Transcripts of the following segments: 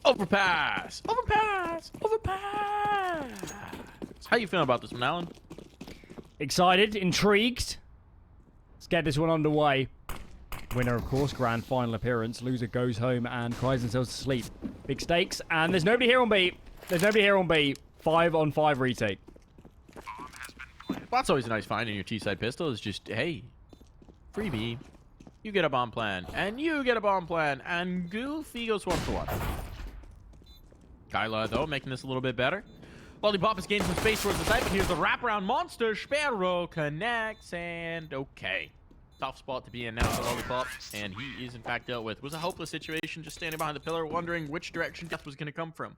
Overpass! Overpass! Overpass! How you feeling about this one, Alan? Excited, intrigued. Let's get this one underway. Winner, of course, grand final appearance. Loser goes home and cries themselves to sleep. Big stakes, and there's nobody here on B. There's nobody here on B. 5-on-5 retake. Well, that's always a nice find in your T-side pistol. Is just, hey, freebie. You get a bomb plan, and you get a bomb plan, and Goofy goes 1 for 1. Kyla, though, making this a little bit better. Lollipop is gaining some space towards the side, but here's the wraparound monster. Sparrow connects, and okay. Tough spot to be in now for Lollipop, and he is, in fact, dealt with. It was a hopeless situation, just standing behind the pillar, wondering which direction death was going to come from.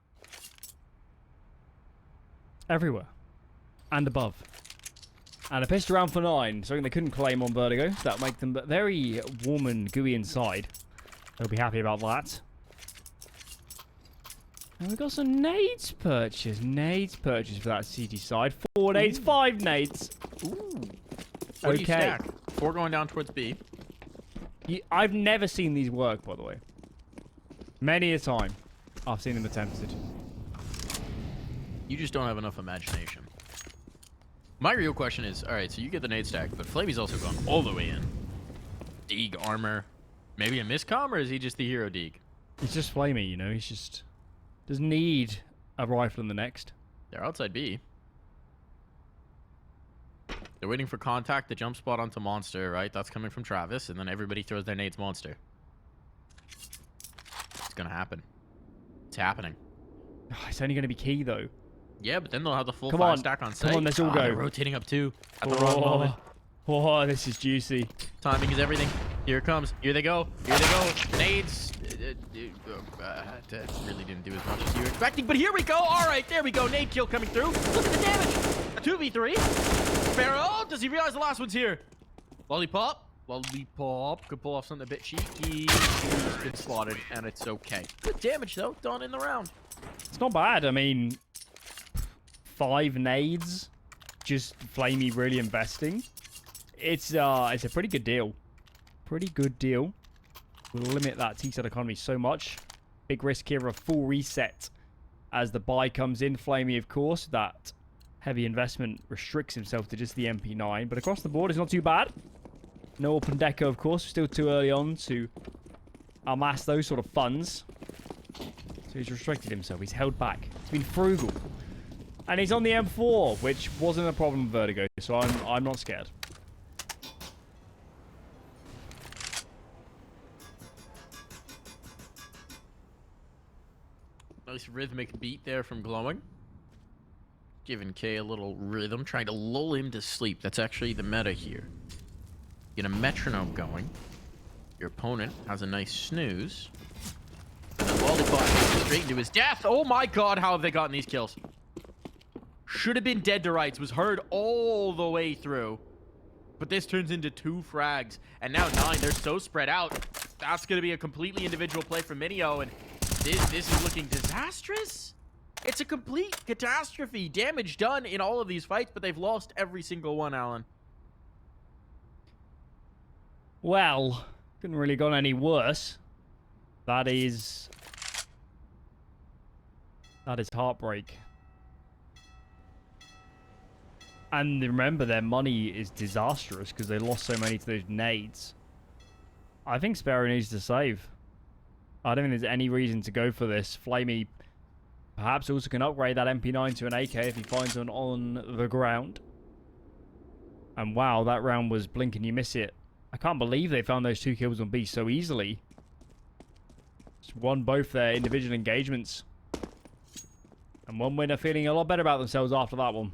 Everywhere. And above. And a pistol round for 9, something they couldn't claim on Vertigo. That'll make them very warm and gooey inside. They'll be happy about that. And we've got some nades purchase. Nades purchase for that CT side. 4 nades, 5 nades. Ooh. What do you stack? 4 going down towards B. I've never seen these work, by the way. Many a time I've seen them attempted. You just don't have enough imagination. My real question is, alright, so you get the nade stack, but Flavy's also gone all the way in. Deeg armor. Maybe a miscom, or is he just the hero Deeg? He's just Flamey, you know, he's just... doesn't need a rifle in the next. They're outside B. They're waiting for contact to jump spot onto Monster, right? That's coming from Travis, and then everybody throws their nades Monster. It's gonna happen. It's happening. Oh, it's only gonna be key, though. Yeah, but then they'll have the full 5 stack on site. Come on, let's all go. They're rotating up 2 at the wrong moment. Oh, this is juicy. Timing is everything. Here it comes. Here they go. Here they go. Nades. That really didn't do as much as you were expecting, but here we go. All right, there we go. Nade kill coming through. Look at the damage. A 2v3. Pharaoh, does he realize the last one's here? Lollipop. Lollipop could pull off something a bit cheeky. He's been slaughtered, and it's okay. Good damage, though. Done in the round. It's not bad. I mean, 5 nades. Just Flamey really investing. It's a pretty good deal. Pretty good deal. We'll limit that T-side economy so much. Big risk here of a full reset as the buy comes in. Flamey, of course, that heavy investment restricts himself to just the MP9. But across the board, it's not too bad. No open deco, of course. Still too early on to amass those sort of funds. So he's restricted himself. He's held back. He's been frugal. And he's on the M4, which wasn't a problem with Vertigo. So I'm not scared. Nice rhythmic beat there from Glowing. Giving K a little rhythm, trying to lull him to sleep. That's actually the meta here. Get a metronome going. Your opponent has a nice snooze. And then Lollipop goes straight into his death. Oh my god, how have they gotten these kills? Should have been dead to rights. Was heard all the way through. But this turns into 2 frags. And now 9. They're so spread out. That's going to be a completely individual play from Minio. And this is looking disastrous. It's a complete catastrophe. Damage done in all of these fights, but they've lost every single one, Alan. Well, couldn't really gone any worse. That is heartbreak. And remember, their money is disastrous because they lost so many to those nades. I think Sparrow needs to save. I don't think there's any reason to go for this. Flamey perhaps also can upgrade that MP9 to an AK if he finds one on the ground. And wow, that round was blink and you miss it. I can't believe they found those 2 kills on B so easily. Just won both their individual engagements. And one winner feeling a lot better about themselves after that one.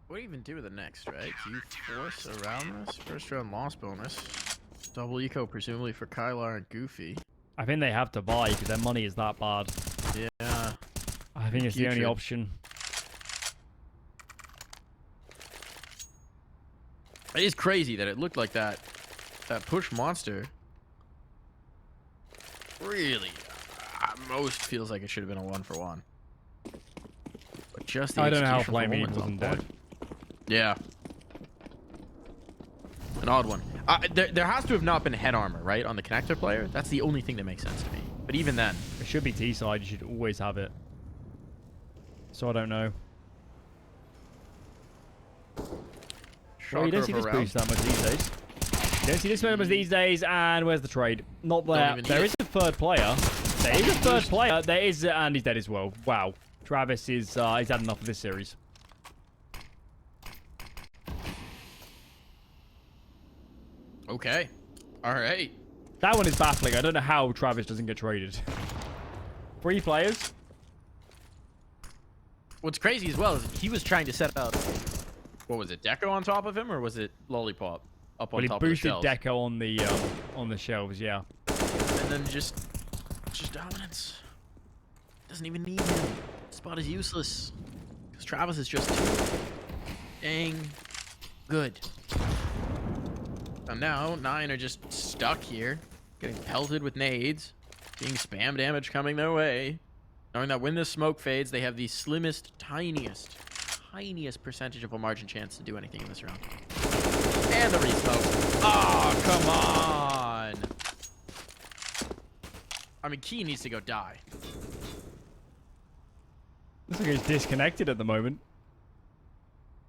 What do you even do with the next, right? Do you force around this? First round loss bonus. Double eco, presumably for Kylar and Goofy. I think they have to buy because their money is that bad. Yeah. I think it's the only option. It is crazy that it looked like that push monster. Really, most feels like it should have been a 1-for-1. But just the I don't know how execution from Flamey Woman's on wasn't dead. point. Yeah. An odd one. There has to have not been head armor, right, on the connector player. That's the only thing that makes sense to me. But even then, It should be T-side. You should always have it. So I don't know. Well, you don't see this boost that much these days. You don't see this very much these days. And where's the trade? Not there. There is a third player. There is a third player. There is, and he's dead as well. Wow. Travis is he's had enough of this series. Okay. All right. That one is baffling. I don't know how Travis doesn't get traded. 3 players. What's crazy as well is he was trying to set up, what was it, Deco on top of him, or was it Lollipop up on top of the shelves? Well, he boosted Deco on the shelves, yeah. And then just dominance. Doesn't even need him. Spot is useless. Because Travis is just too dang good. And now 9 are just stuck here, getting pelted with nades, seeing spam damage coming their way, knowing that when this smoke fades, they have the slimmest, tiniest percentage of a margin chance to do anything in this round. And the re-smoke. Oh, come on. I mean, Key needs to go die. Looks like he's disconnected at the moment.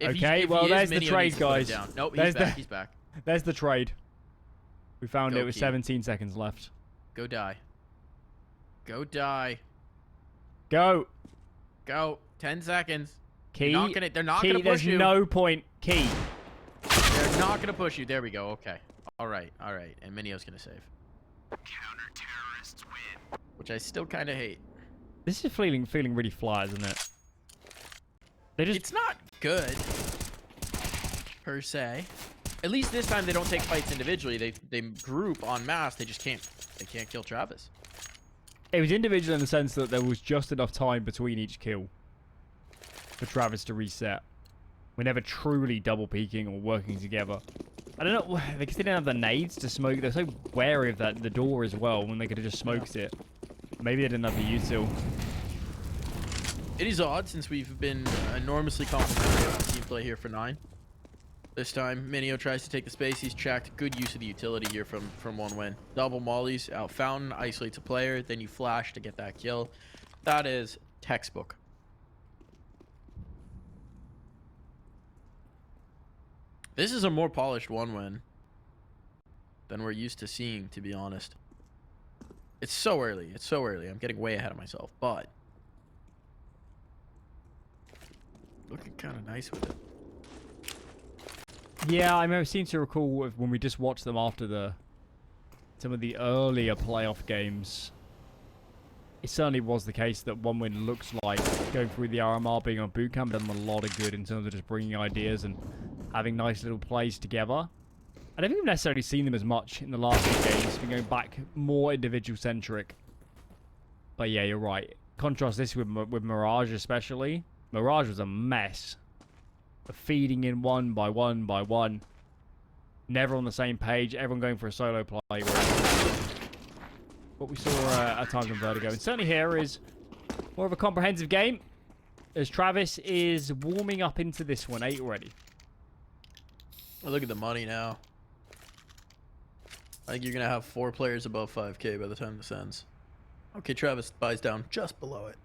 If okay, well, there's the trade, guys. Nope, he's back. There's the trade. We found Go it with Key. 17 seconds left. Go die. Go die. Go. Go. 10 seconds. Key. They're not gonna push you. There's no point. Key. They're not gonna push you. There we go. Okay. All right. And Minio's gonna save. Counter-terrorists win. Which I still kind of hate. This is feeling really flat, isn't it? It's not good per se. At least this time they don't take fights individually. They group en masse. They can't kill Travis. It was individual in the sense that there was just enough time between each kill for Travis to reset. We're never truly double peeking or working together. I don't know, because they didn't have the nades to smoke. They're so wary of the door as well when they could have just smoked it. Maybe they didn't have the util. It is odd since we've been enormously complimentary on team play here for 9. This time, Minio tries to take the space. He's checked. Good use of the utility here from 1 win. Double mollies, out fountain, isolates a player, then you flash to get that kill. That is textbook. This is a more polished 1 win than we're used to seeing, to be honest. It's so early. It's so early. I'm getting way ahead of myself, but looking kind of nice with it. Yeah, I seem to recall when we just watched them after some of the earlier playoff games. It certainly was the case that 1 win looks like going through the RMR, being on bootcamp, done them a lot of good in terms of just bringing ideas and having nice little plays together. I don't think we've necessarily seen them as much in the last few games. Been going back more individual centric. But yeah, you're right. Contrast this with Mirage especially. Mirage was a mess. Feeding in 1 by 1 by 1. Never on the same page. Everyone going for a solo play. What we saw at times in Vertigo. And certainly here is more of a comprehensive game. As Travis is warming up into this one. 8 already. Well, look at the money now. I think you're going to have 4 players above 5k by the time this ends. Okay, Travis buys down just below it.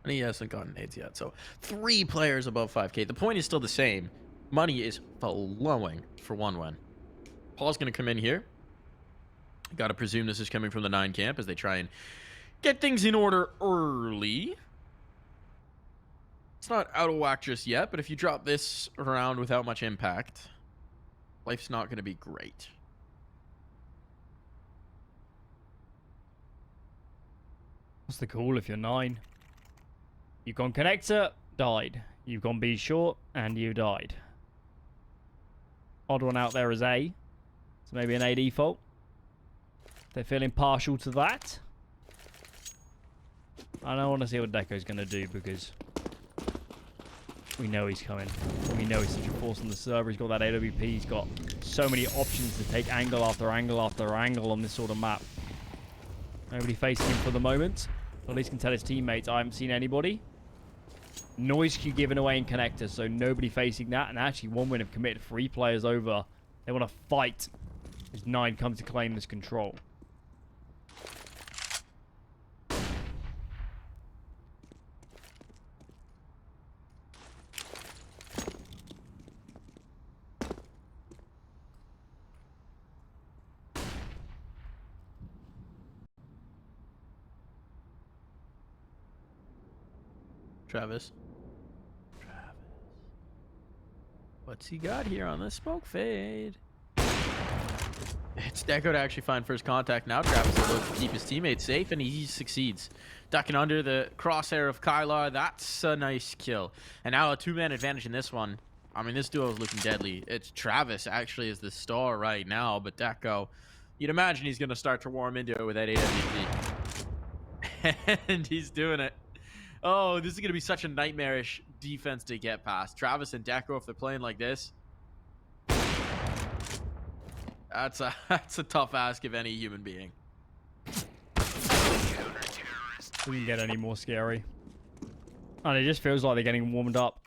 And he hasn't gotten nades yet. So 3 players above 5k. The point is still the same. Money is flowing for 1 win. Paul's going to come in here. Got to presume this is coming from the 9 camp as they try and get things in order early. It's not out of whack just yet, but if you drop this around without much impact, life's not going to be great. What's the call if you're 9? You've gone connector, died. You've gone B short, and you died. Odd one out there is A. So maybe an A default. They're feeling partial to that. I don't want to see what Deco's going to do because we know he's coming. We know he's such a force on the server. He's got that AWP. He's got so many options to take angle after angle after angle on this sort of map. Nobody facing him for the moment. At least can tell his teammates I haven't seen anybody. Noise queue given away in connector, so nobody facing that. And actually, 1win have committed 3 players over. They want to fight as 9 comes to claim this control. Travis. What's he got here on the smoke fade? It's Deco to actually find first contact. Now Travis is able to keep his teammates safe, and he succeeds. Ducking under the crosshair of Kylar. That's a nice kill. And now a 2-man advantage in this one. I mean, this duo is looking deadly. It's Travis actually is the star right now, but Deco, you'd imagine he's going to start to warm into it with that AWP. And he's doing it. Oh, this is going to be such a nightmarish defense to get past. Travis and Deco, if they're playing like this, that's a tough ask of any human being. Doesn't get any more scary. And it just feels like they're getting warmed up.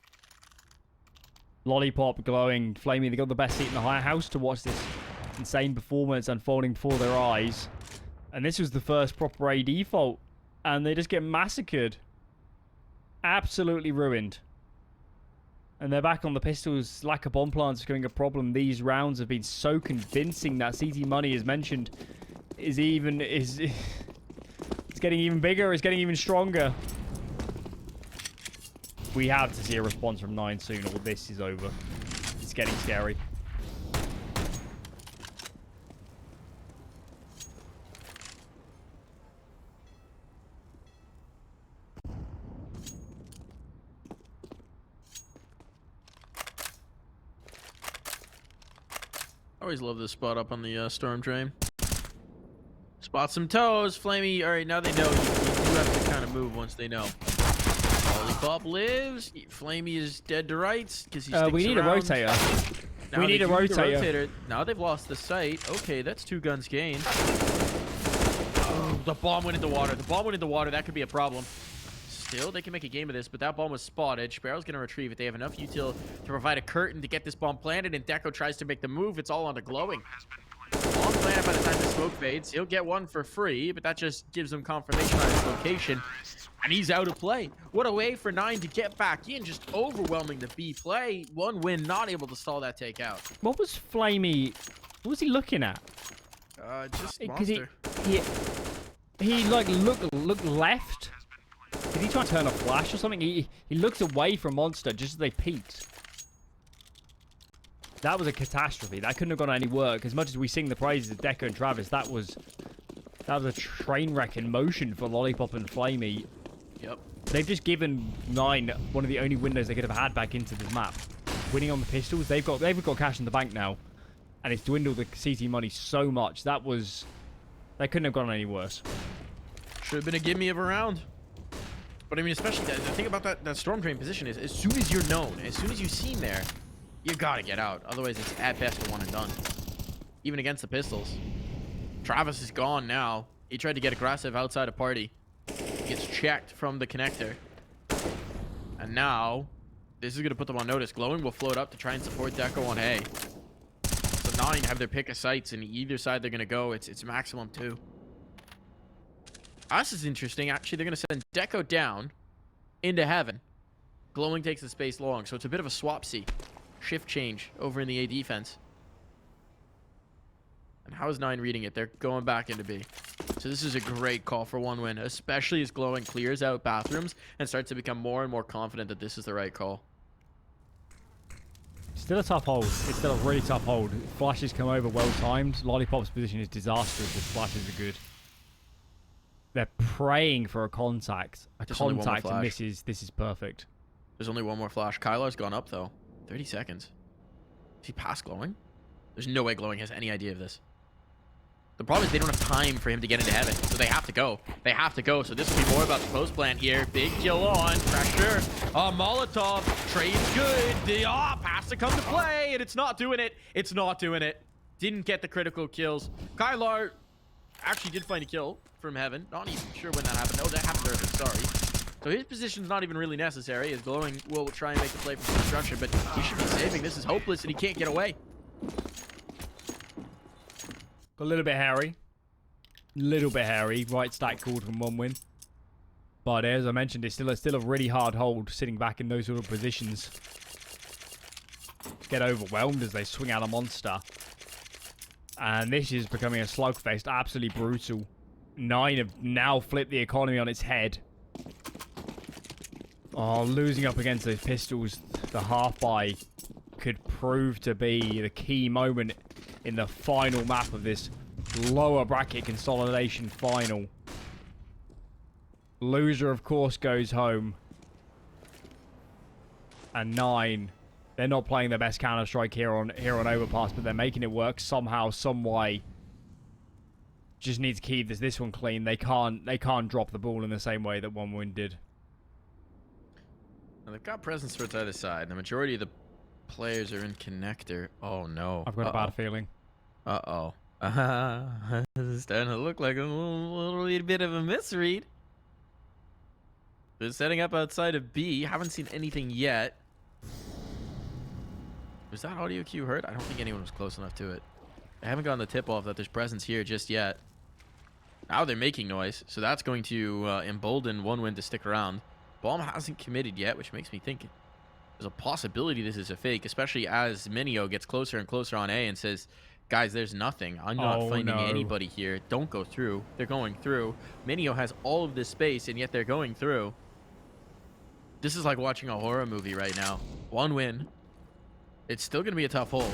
Lollipop, Glowing, Flamey, they got the best seat in the higher house to watch this insane performance unfolding before their eyes. And this was the first proper AD fault. And they just get massacred. Absolutely ruined. And they're back on the pistols. Lack of bomb plants is becoming a problem. These rounds have been so convincing that CT Money, as mentioned, it's getting even bigger. It's getting even stronger. We have to see a response from 9 soon, or this is over. It's getting scary. Always love this spot up on the storm drain. Spot some toes. Flamey. All right, now they know you do have to kind of move once they know. Lollipop lives. Flamey is dead to rights because he sticks we need around. a rotator. Now We need a rotator. Now they've lost the sight. Okay, that's 2 guns gained. Oh, the bomb went into water. The bomb went into water. That could be a problem. Still, they can make a game of this, but that bomb was spotted. Sparrow's going to retrieve it. They have enough util to provide a curtain to get this bomb planted, and Deco tries to make the move. It's all onto Glowing. Bomb planted by the time the smoke fades. He'll get one for free, but that just gives him confirmation on his location, and he's out of play. What a way for 9 to get back in, just overwhelming the B play. 1 win, not able to stall that takeout. What was Flamey? What was he looking at? Just monster. He like looked left. Did he try to turn a flash or something? He looked away from Monster just as they peeked. That was a catastrophe. That couldn't have gone any work. As much as we sing the praises of Deco and Travis, that was a train wreck in motion for Lollipop and Flamey. Yep. They've just given 9 one of the only windows they could have had back into this map. Winning on the pistols, they've got cash in the bank now, and it's dwindled the CT money so much. They couldn't have gone any worse. Should have been a gimme of a round. But I mean, especially the thing about that storm drain position is, as soon as you're known, as soon as you're seen there, you gotta get out. Otherwise, it's at best a 1 and done. Even against the pistols. Travis is gone now. He tried to get aggressive outside of party. He gets checked from the connector. And now, this is gonna put them on notice. Glowing will float up to try and support Deco on A. So 9 have their pick of sights, and either side they're gonna go. It's maximum 2. This is interesting. Actually, they're going to send Deco down into heaven. Glowing takes the space long, so it's a bit of a swap-see. Shift change over in the A defense. And how is 9 reading it? They're going back into B. So this is a great call for 1 win, especially as Glowing clears out bathrooms and starts to become more and more confident that this is the right call. Still a tough hold. It's still a really tough hold. Flashes come over well timed. Lollipop's position is disastrous. The flashes are good. They're praying for a contact. Contact and this is perfect. There's only 1 more flash. Kylar's gone up though. 30 seconds. Is he past Glowing? There's no way Glowing has any idea of this. The problem is they don't have time for him to get into heaven, so they have to go. They have to go, so this will be more about the post plant here. Big kill on. Pressure. Molotov. Trade's good. The pass to come to play, and it's not doing it. It's not doing it. Didn't get the critical kills. Kylar actually did find a kill from heaven. Not even sure when that happened. No, that happened early. Sorry. So his position's not even really necessary, as Glowing will try and make the play from construction, but he should be saving. This is hopeless, and he can't get away. Got a little bit hairy. Little bit hairy. Right stack called from 1 win. But as I mentioned, it's still a really hard hold sitting back in those sort of positions. Get overwhelmed as they swing out a monster. And this is becoming a slugfest. Absolutely brutal. 9 have now flipped the economy on its head. Oh, losing up against those pistols, the half-buy could prove to be the key moment in the final map of this lower bracket consolidation final. Loser, of course, goes home. And 9, they're not playing their best Counter-Strike here on Overpass, but they're making it work somehow, some way. Just need to keep this one clean. They can't drop the ball in the same way that 1 win did. Now they've got presence towards either side. The majority of the players are in connector. Oh no. I've got a bad feeling. Uh-oh. This is starting to look like a little bit of a misread. They're setting up outside of B. Haven't seen anything yet. Was that audio cue heard? I don't think anyone was close enough to it. I haven't gotten the tip off that there's presence here just yet. Now they're making noise, so that's going to embolden 1 win to stick around. Bomb hasn't committed yet, which makes me think there's a possibility this is a fake, especially as Minio gets closer and closer on A and says, guys, there's nothing. I'm not finding anybody here. Don't go through. They're going through. Minio has all of this space, and yet they're going through. This is like watching a horror movie right now. 1 win. It's still going to be a tough hold,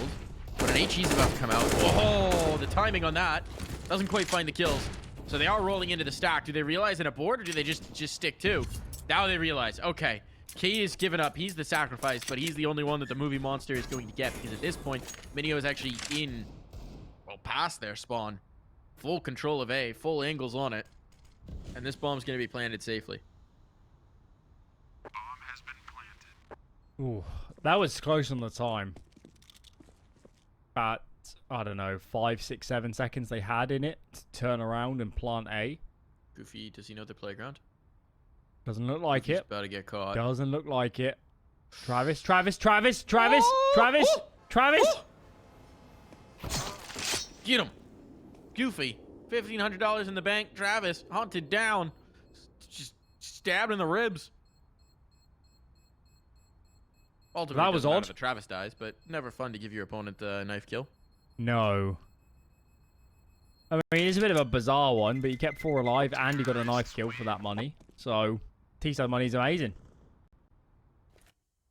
but an HE's about to come out. Oh, the timing on that doesn't quite find the kills. So they are rolling into the stack. Do they realize an abort, or do they just stick to? Now they realize, okay, K is given up. He's the sacrifice, but he's the only one that the movie monster is going to get, because at this point, Minio is actually in, well, past their spawn. Full control of A, full angles on it. And this bomb's going to be planted safely. Bomb has been planted. Ooh, that was close on the time. At, I don't know, 5, 6, 7 seconds they had in it to turn around and plant A. Goofy, does he know the playground? Doesn't look like Goofy's it. about to get caught. Doesn't look like it. Travis. Get him. Goofy. $1,500 in the bank. Travis hunted down. Just stabbed in the ribs. Ultimately, That was doesn't matter odd. if Travis dies, but never fun to give your opponent a knife kill. No. I mean, it's a bit of a bizarre one, but you kept 4 alive and you got a knife kill for that money. So, T-side money's amazing.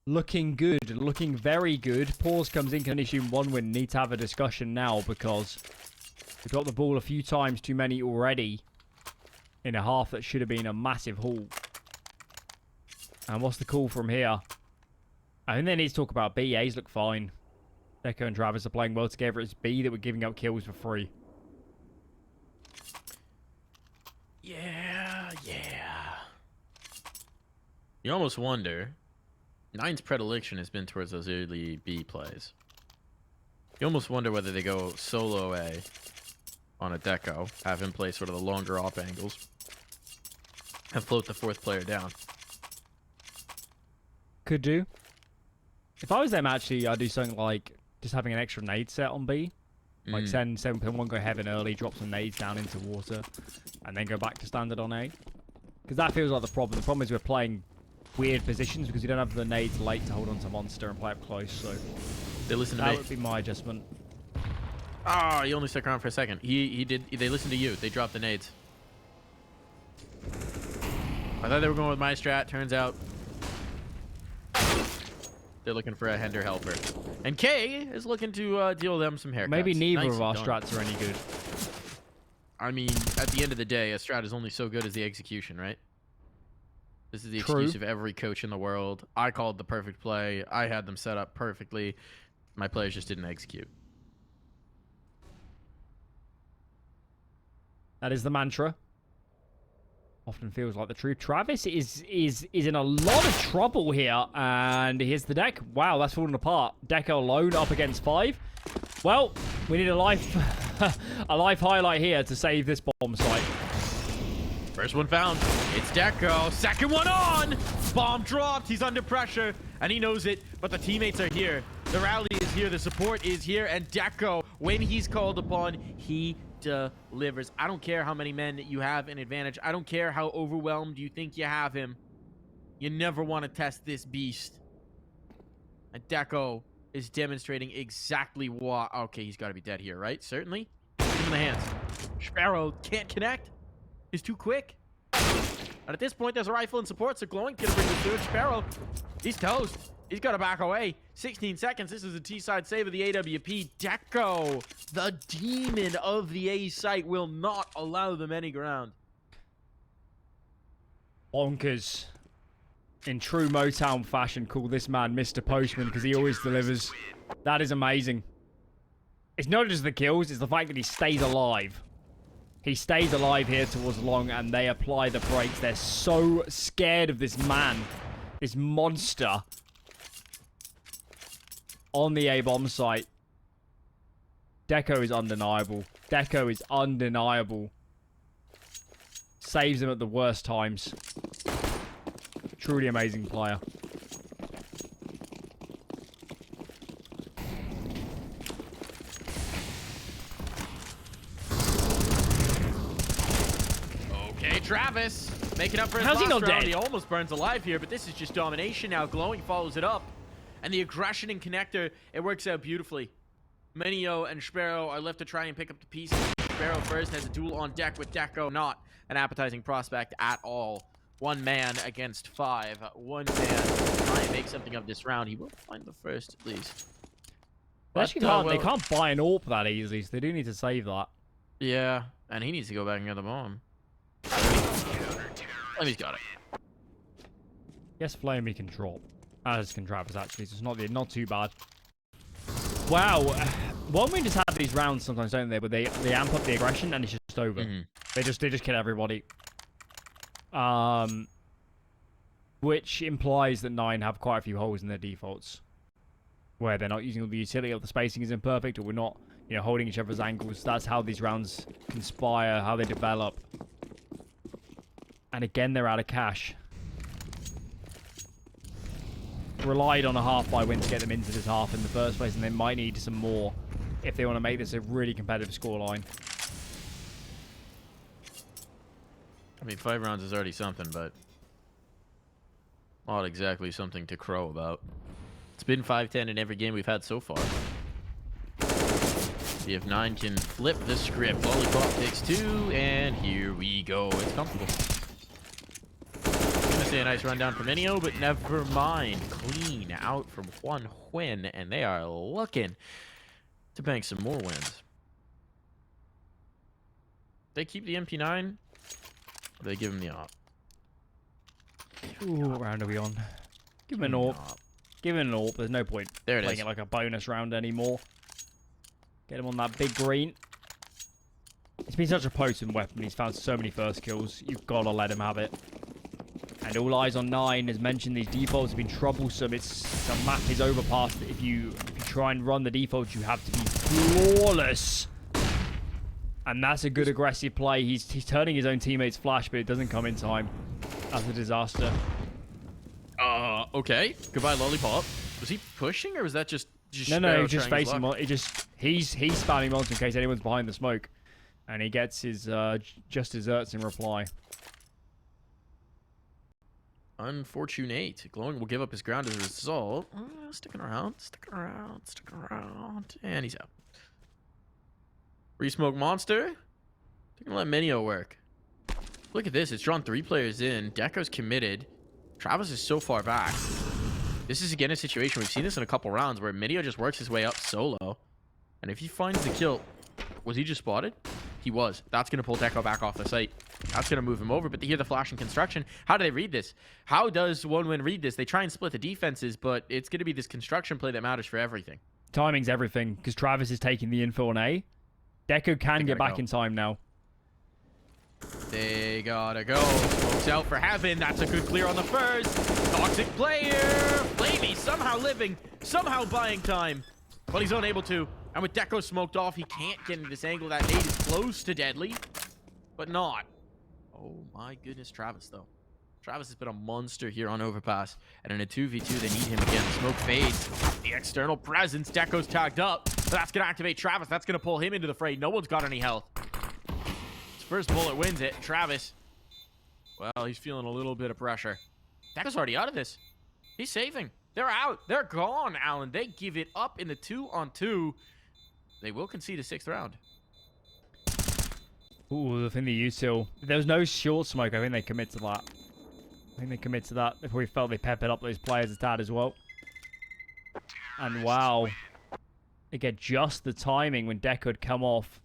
Looking good. Looking very good. Pause comes in, can issue 1 win. Need to have a discussion now because we got the ball a few times too many already in a half that should have been a massive haul. And what's the call from here? I think they need to talk about B. A's look fine. Deco and Travis are playing well together. It's B that we're giving up kills for free. Yeah. You almost wonder. 9's predilection has been towards those early B plays. You almost wonder whether they go solo A on a Deco, have him play sort of the longer op angles, and float the 4th player down. Could do. If I was them, actually, I'd do something like just having an extra nade set on B. Like send 7.1, go heaven early, drop some nades down into water, and then go back to standard on A. Because that feels like the problem. The problem is we're playing weird positions because you don't have the nades late to hold on to monster and play up close. So They listen to that me. would be my adjustment. Ah, he only stuck around for a second. They listened to you. They dropped the nades. I thought they were going with my strat. Turns out they're looking for a Hender helper. And K is looking to deal them some haircuts. Maybe neither Nicely of our done. strats are any good. I mean, at the end of the day, a strat is only so good as the execution, right? This is the True. excuse of every coach in the world. I called the perfect play. I had them set up perfectly. My players just didn't execute. That is the mantra. Often feels like the truth. Travis is in a lot of trouble here. And here's the deck. Wow, that's falling apart. Deco alone up against 5. Well, we need a life a life highlight here to save this bomb site. First one found. It's Deco. Second one on. Bomb dropped. He's under pressure, and he knows it. But the teammates are here. The rally is here. The support is here. And Deco, when he's called upon, he delivers. I don't care how many men you have in advantage. I don't care how overwhelmed you think you have him. You never want to test this beast. And Deco is demonstrating exactly what... Okay, he's got to be dead here, right? Certainly. Give him the hands. Sparrow can't connect. He's too quick. And at this point, there's a rifle in support, so Glowing can bring the third. Sparrow, he's toast. He's got to back away. 16 seconds. This is a T-side save of the AWP. Deco, the demon of the A site, will not allow them any ground. Bonkers. In true Motown fashion, call this man Mr. Postman because he always delivers. That is amazing. It's not just the kills, it's the fact that he stays alive. He stays alive here towards long, and they apply the brakes. They're so scared of this man, this monster, on the A-bomb site. Deco is undeniable. Deco is undeniable. Saves him at the worst times. Truly amazing player. Okay, Travis making up for his How's he last not round. dead? He almost burns alive here, but this is just domination now. Glowing follows it up. And the aggression in connector, it works out beautifully. Minio and Sparrow are left to try and pick up the pieces. Sparrow first has a duel on deck with Deco. Not an appetizing prospect at all. One man against 5. One man try and make something of this round. He will find the first, at least. They actually can't, they can't buy an AWP that easily, so they do need to save that. Yeah, and he needs to go back and get the bomb. Flamey's got it. Yes, Flamey can drop. As can Travis, actually, so it's not too bad. Wow. One we just have these rounds sometimes, don't they? But they amp up the aggression and it's just over. They just kill everybody. Which implies that 9 have quite a few holes in their defaults. Where they're not using all the utility, or the spacing is imperfect, or we're not, you know, holding each other's angles. That's how these rounds conspire, how they develop. And again, they're out of cash. Relied on a half-buy win to get them into this half in the first place, and they might need some more if they want to make this a really competitive scoreline. I mean, 5 rounds is already something, but not exactly something to crow about. It's been 5-10 in every game we've had so far. See if 9 can flip the script. Lollipop takes 2, and here we go. It's comfortable. Gonna say a nice rundown from Minio, but never mind. Clean out from Juan Huen, and they are looking to bank some more wins. They keep the MP9. They give him the op. Ooh, what round are we on? Give him an AWP. Give him an AWP. There's no point playing it like a bonus round anymore. Get him on that big green. It's been such a potent weapon. He's found so many first kills. You've got to let him have it. And all eyes on 9. As mentioned, these defaults have been troublesome. The map is Overpass. If you try and run the defaults, you have to be flawless. And that's a good aggressive play. He's turning his own teammates flash, but it doesn't come in time. That's a disaster. Okay. Goodbye, Lollipop. Was he pushing, or was that just No, he's just facing him. He's spamming monster in case anyone's behind the smoke. And he gets his just desserts in reply. Unfortunate. Glowing will give up his ground as a result. Sticking around. And he's out. Resmoke monster. They're gonna let Minio work. Look at this. It's drawn 3 players in. Deco's committed. Travis is so far back. This is again a situation. We've seen this in a couple rounds where Minio just works his way up solo. And if he finds the kill... Was he just spotted? He was. That's going to pull Deco back off the site. That's going to move him over. But they hear the flash in construction. How do they read this? How does OneWin read this? They try and split the defenses, but it's going to be this construction play that matters for everything. Timing's everything, because Travis is taking the info on A. Deco can get back in time now. They gotta go. Smokes out for heaven. That's a good clear on the first. Toxic player. Flamey somehow living. Somehow buying time. But he's unable to. And with Deco smoked off, he can't get into this angle. That nade is close to deadly. But not. Oh my goodness, Travis, though. Travis has been a monster here on Overpass. And in a 2v2, they need him again. Smoke fades. The external presence. Deco's tagged up. So that's going to activate Travis. That's going to pull him into the fray. No one's got any health. His first bullet wins it. Travis, well, he's feeling a little bit of pressure. Deco's already out of this. He's saving. They're out. They're gone, Alan. They give it up in the 2-on-2. They will concede a 6th round. Ooh, I think they used to. If there was no short smoke, I think they commit to that. I think they commit to that. They probably felt they peppered up those players a tad as well. And wow. They get just the timing when Deco had come off.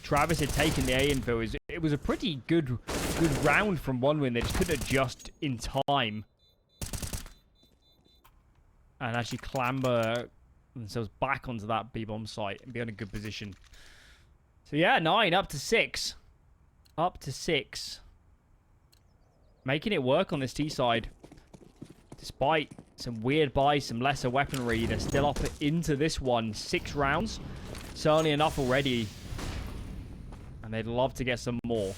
Travis had taken the A info. It was a pretty good round from one win. They just couldn't adjust in time. And actually clamber themselves back onto that B-bomb site and be in a good position. So yeah, 9 up to 6. Up to 6. Making it work on this T side. Despite some weird buys, some lesser weaponry, they're still up into this one. 6 rounds. Certainly enough already. And they'd love to get some more.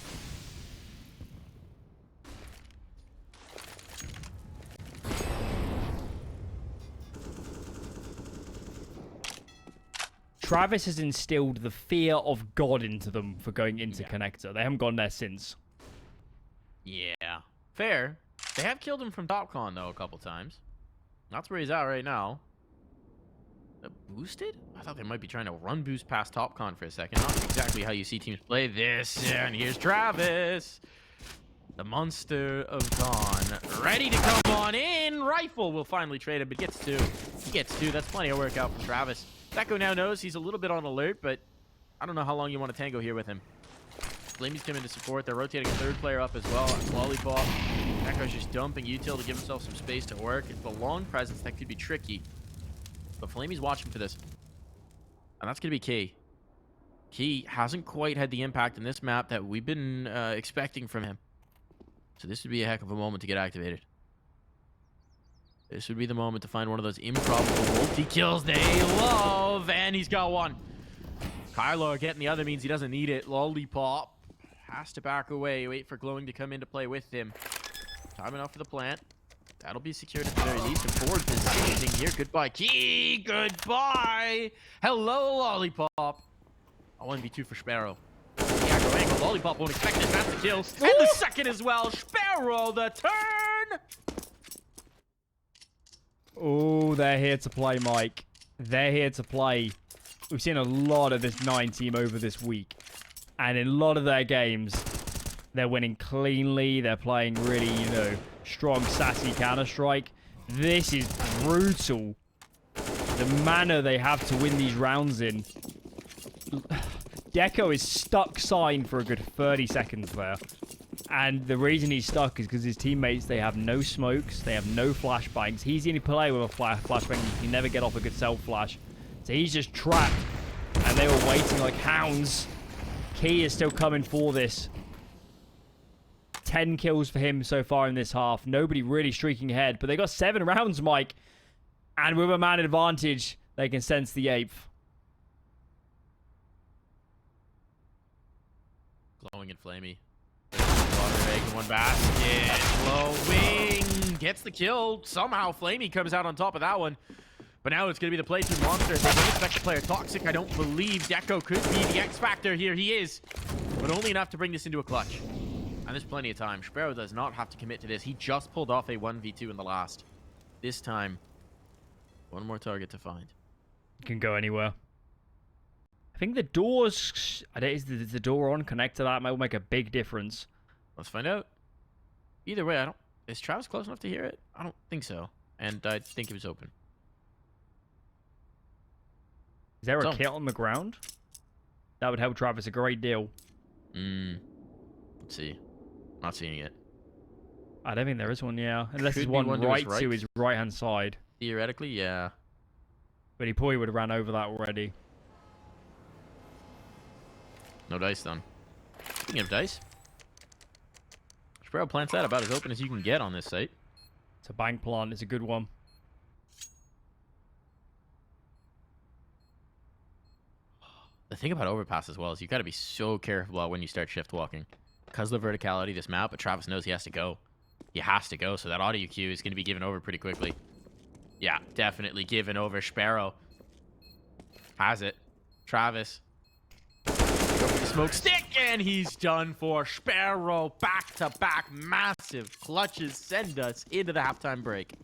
Travis has instilled the fear of God into them for going into Connector. They haven't gone there since. Yeah. Fair. They have killed him from TopCon, though, a couple times. That's where he's at right now. Boosted? I thought they might be trying to run boost past TopCon for a second. Not exactly how you see teams play this. And here's Travis. The monster of Dawn. Ready to come on in. Rifle will finally trade him, but gets 2. He gets 2. That's plenty of work out from Travis. Deco now knows he's a little bit on alert, but I don't know how long you want to tango here with him. Flamey's coming to support. They're rotating a 3rd player up as well. Lollipop. Deco's just dumping util to give himself some space to work. It's the long presence that could be tricky. But Flamey's watching for this. And that's going to be Key. Key hasn't quite had the impact in this map that we've been expecting from him. So this would be a heck of a moment to get activated. This would be the moment to find one of those improbable multi-kills they love. And he's got one. Kylo getting the other means he doesn't need it. Lollipop has to back away. Wait for Glowing to come in to play with him. Time enough for the plant. That'll be secured at the very least. And forward positioning here. Goodbye, Key. Goodbye. Hello, Lollipop. A 1v2 for Sparrow. The aggro angle. Lollipop won't expect it. That's the kill. And the second as well. Sparrow, the turn. Oh, they're here to play, Mike. They're here to play. We've seen a lot of this 9 team over this week. And in a lot of their games, they're winning cleanly. They're playing really, strong, sassy Counter-Strike. This is brutal. The manner they have to win these rounds in. Deco is stuck signed for a good 30 seconds there. And the reason he's stuck is because his teammates, they have no smokes. They have no flashbangs. He's the only player with a flashbang. You can never get off a good self-flash. So he's just trapped. And they were waiting like hounds. Key is still coming for this. 10 kills for him so far in this half. Nobody really streaking ahead. But they got 7 rounds, Mike. And with a man advantage, they can sense the 8th. Glowing and Flamey. Water egg in one basket. Glowing gets the kill. Somehow Flamey comes out on top of that one. But now it's going to be the playthrough monster. They don't expect the player toxic. I don't believe Deco could be the X factor here. He is. But only enough to bring this into a clutch. And there's plenty of time. Sparrow does not have to commit to this. He just pulled off a 1v2 in the last. This time, one more target to find. You can go anywhere. I think the doors... Is the door on? Connect to that might make a big difference. Let's find out. Either way, I don't... Is Travis close enough to hear it? I don't think so. And I think it was open. Is there a kit on the ground? That would help Travis a great deal. Let's see. Not seeing it. I don't think there is one, yeah. Unless Could there's be one one right to his right-hand side. Theoretically, yeah. But he probably would have ran over that already. No dice, then. Speaking of dice, Sparrow plants that about as open as you can get on this site. It's a bank plant. It's a good one. The thing about Overpass as well is you got to be so careful about when you start shift walking. because of the verticality of this map, but Travis knows he has to go. He has to go, so that audio cue is going to be given over pretty quickly. Yeah, definitely given over. Sparrow has it. Travis. Go for the smoke stick, and he's done for. Sparrow back-to-back massive clutches send us into the halftime break.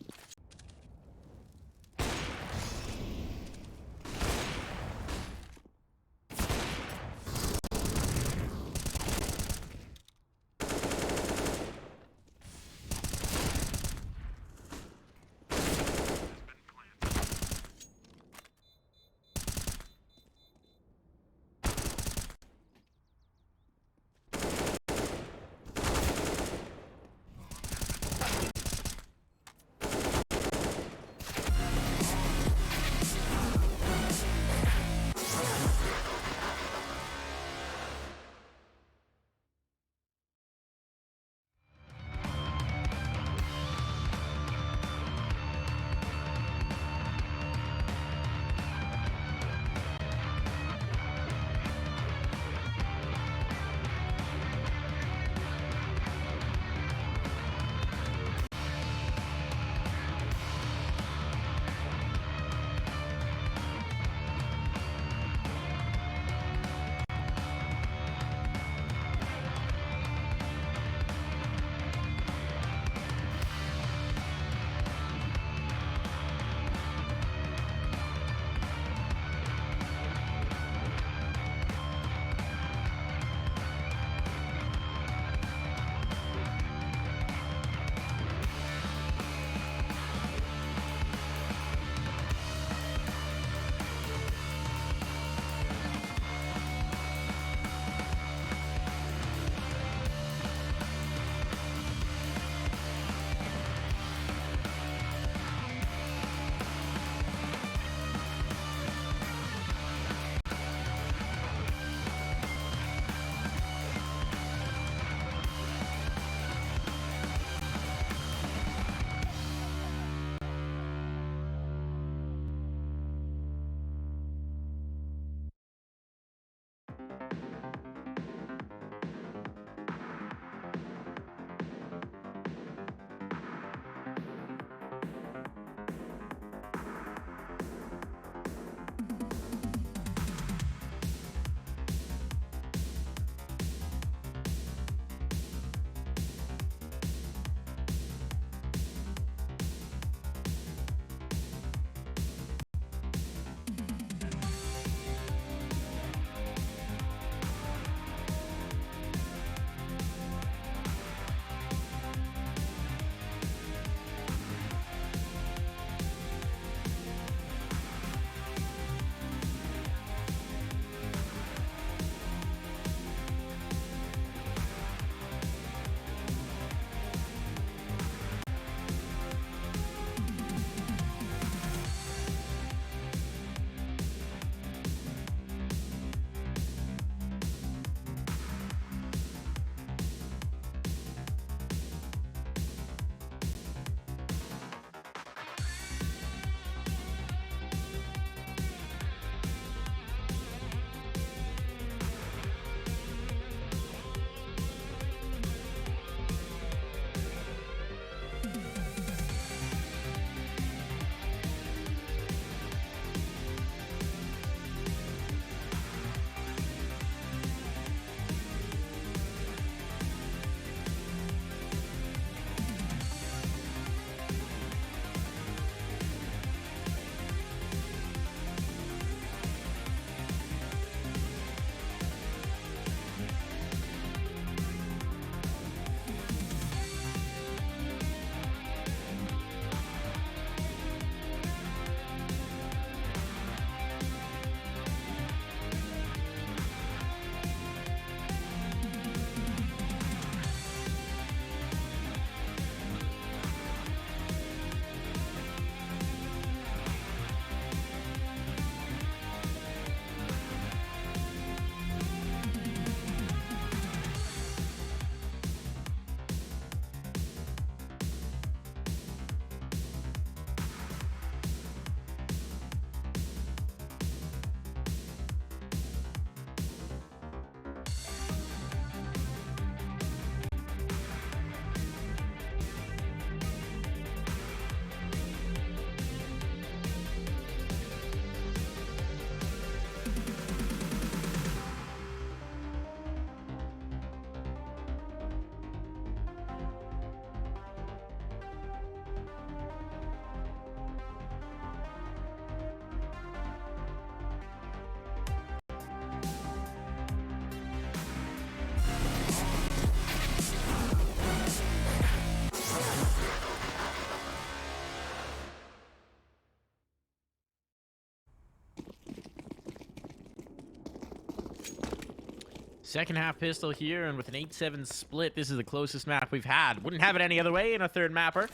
Second half pistol here, and with an 8-7 split, this is the closest map we've had. Wouldn't have it any other way in a third mapper.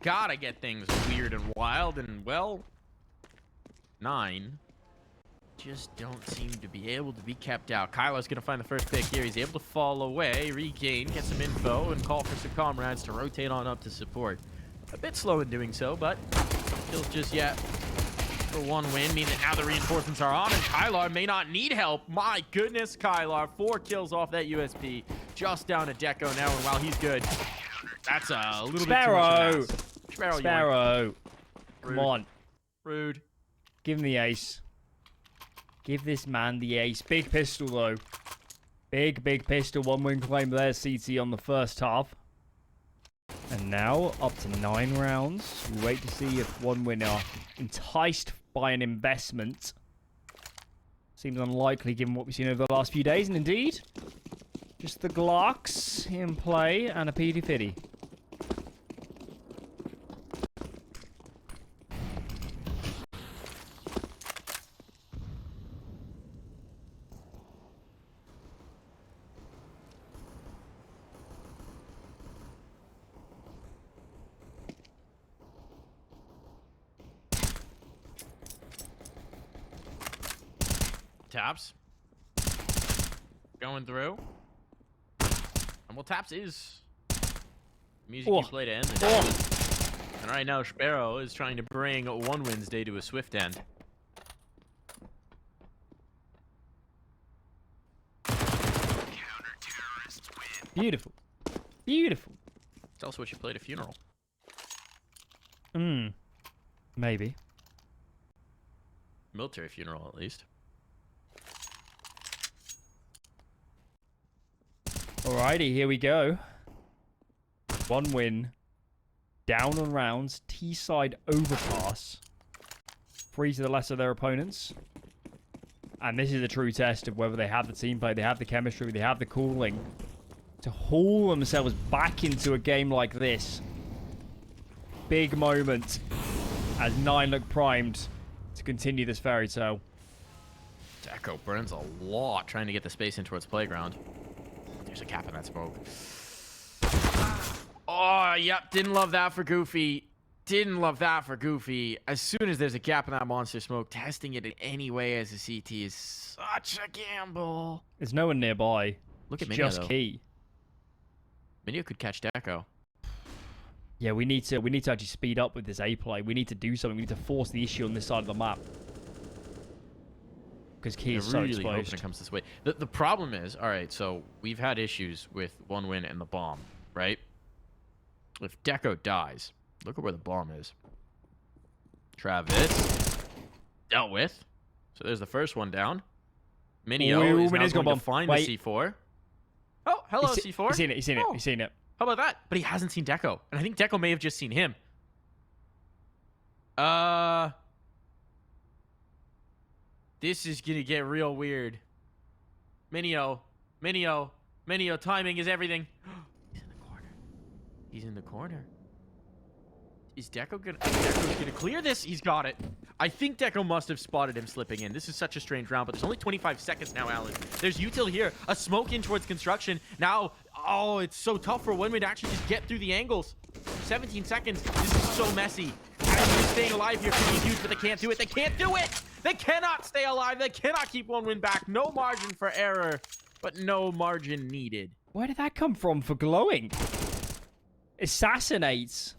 Gotta get things weird and wild, and well, 9 just don't seem to be able to be kept out. Kylo's gonna find the first pick here. He's able to fall away, regain, get some info, and call for some comrades to rotate on up to support. A bit slow in doing so, but kills just yet. For one win, means that now the reinforcements are on, and Kylar may not need help. My goodness, Kylar, 4 kills off that USP. Just down to Deco now, and while he's good, that's a little bit too much of an ass. Sparrow. Come on. Rude. Give him the ace. Give this man the ace. Big pistol, though. Big pistol. 1 win claim there, CT on the first half. And now, up to 9 rounds. We wait to see if one winner enticed by an investment. Seems unlikely given what we've seen over the last few days. And indeed, just the Glocks in play and a Petey. Taps. Going through. And well, Taps is music you play to end the day. And right now, Sparrow is trying to bring one Wednesday to a swift end. Beautiful. It's also what you played at a funeral. Maybe. Military funeral, at least. Alrighty, here we go. 1 win. Down on rounds. T-side overpass. 3 to the lesser of their opponents. And this is a true test of whether they have the team play, they have the chemistry, they have the cooling to haul themselves back into a game like this. Big moment as 9 look primed to continue this fairy tale. Deco burns a lot trying to get the space in towards playground. There's a cap in that smoke. Oh, yep. Didn't love that for Goofy. As soon as there's a gap in that monster smoke, testing it in any way as a CT is such a gamble. There's no one nearby. Look at it's Minio, just though. key. Minio could catch Deco. Yeah, we need to actually speed up with this A play. We need to do something. We need to force the issue on this side of the map. Because key is so really exposed. hope when it comes this way. The problem is, all right, so we've had issues with one win and the bomb, right? If Deco dies, look at where the bomb is. Travis dealt with. So there's the first one down. Minio is now going to find the C4. Oh, hello, C4. He's seen it. How about that? But he hasn't seen Deco. And I think Deco may have just seen him. This is going to get real weird. Minio, timing is everything. He's in the corner. Is Deco's gonna clear this? He's got it. I think Deco must have spotted him slipping in. This is such a strange round, but there's only 25 seconds now, Alan. There's util here. A smoke in towards construction. Now, oh, it's so tough for Winwin to actually just get through the angles. 17 seconds. This is so messy. And staying alive here could be huge, but they can't do it. They can't do it! They cannot stay alive. They cannot keep one win back. No margin for error, but no margin needed. Where did that come from for glowing? Assassinates.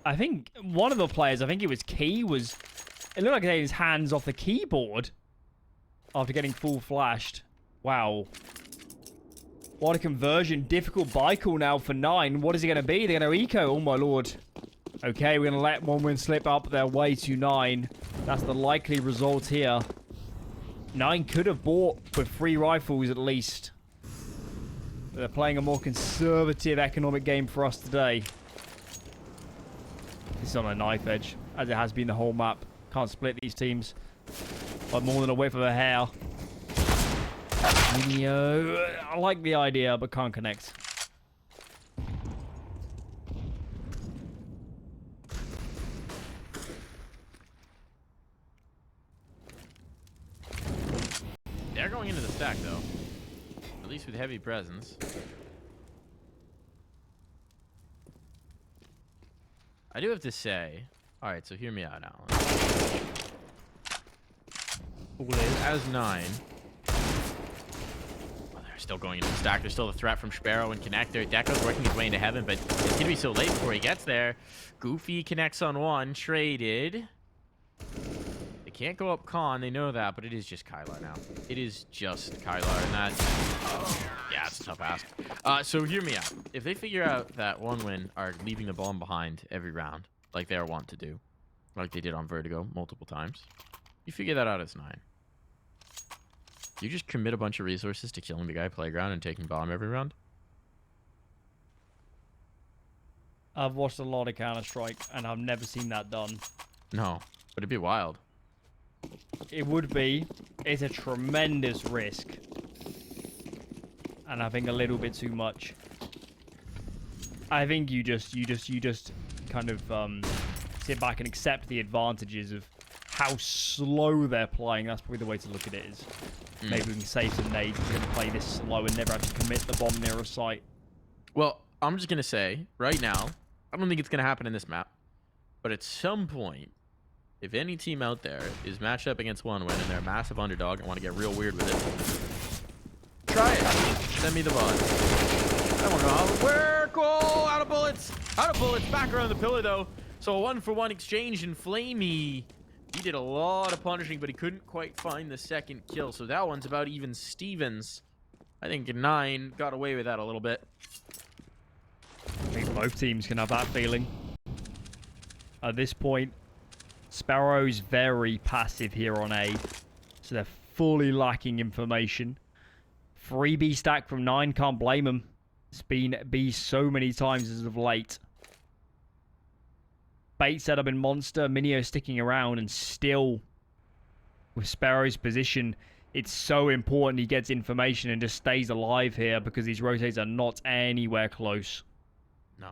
I think one of the players, I think it was Key, it looked like he had his hands off the keyboard after getting full flashed. Wow. What a conversion. Difficult buy call now for 9. What is it going to be? They're going to eco. Oh, my lord. Okay, we're going to let one win slip up their way to 9. That's the likely result here. 9 could have bought with 3 rifles at least. But they're playing a more conservative economic game for us today. This is on a knife edge, as it has been the whole map. Can't split these teams by more than a whiff of a hair. Minio, I like the idea, but can't connect. They're going into the stack, though. least with heavy presence. I do have to say, all right, so hear me out, Alan. As 9. Well, they're still going into the stack. There's still the threat from Sparrow and Connector. Deco's working his way into heaven, but it's going to be so late before he gets there. Goofy connects on 1. Traded. They can't go up Con. They know that, but it is just Kylar now. It is just Kylar, and that... yeah, it's a tough ask. So hear me out. If they figure out that 1win are leaving the bomb behind every round, like they are wont to do, like they did on Vertigo multiple times, you figure that out as 9. You just commit a bunch of resources to killing the guy playground and taking bomb every round? I've watched a lot of Counter-Strike, and I've never seen that done. No, but it'd be wild. It would be. It's a tremendous risk. And I think a little bit too much. I think you just kind of sit back and accept the advantages of how slow they're playing. That's probably the way to look at it is. Maybe we can save some nades if we're going to play this slow and never actually commit the bomb near a site. Well, I'm just going to say, right now, I don't think it's going to happen in this map. But at some point, if any team out there is matched up against 1win and they're a massive underdog and want to get real weird with it, try it. Send me the VOD. I don't know how it work. Oh, out of bullets. Out of bullets. Back around the pillar, though. So a 1-for-1 exchange, and Flamey, he did a lot of punishing, but he couldn't quite find the second kill. So that one's about even Stevens. I think 9 got away with that a little bit. I think both teams can have that feeling. At this point, Sparrow's very passive here on A. So they're fully lacking information. 3B stack from 9, can't blame them. It's been B so many times as of late. Bait set up in Monster, Minio sticking around, and still, with Sparrow's position, it's so important he gets information and just stays alive here because these rotates are not anywhere close. No.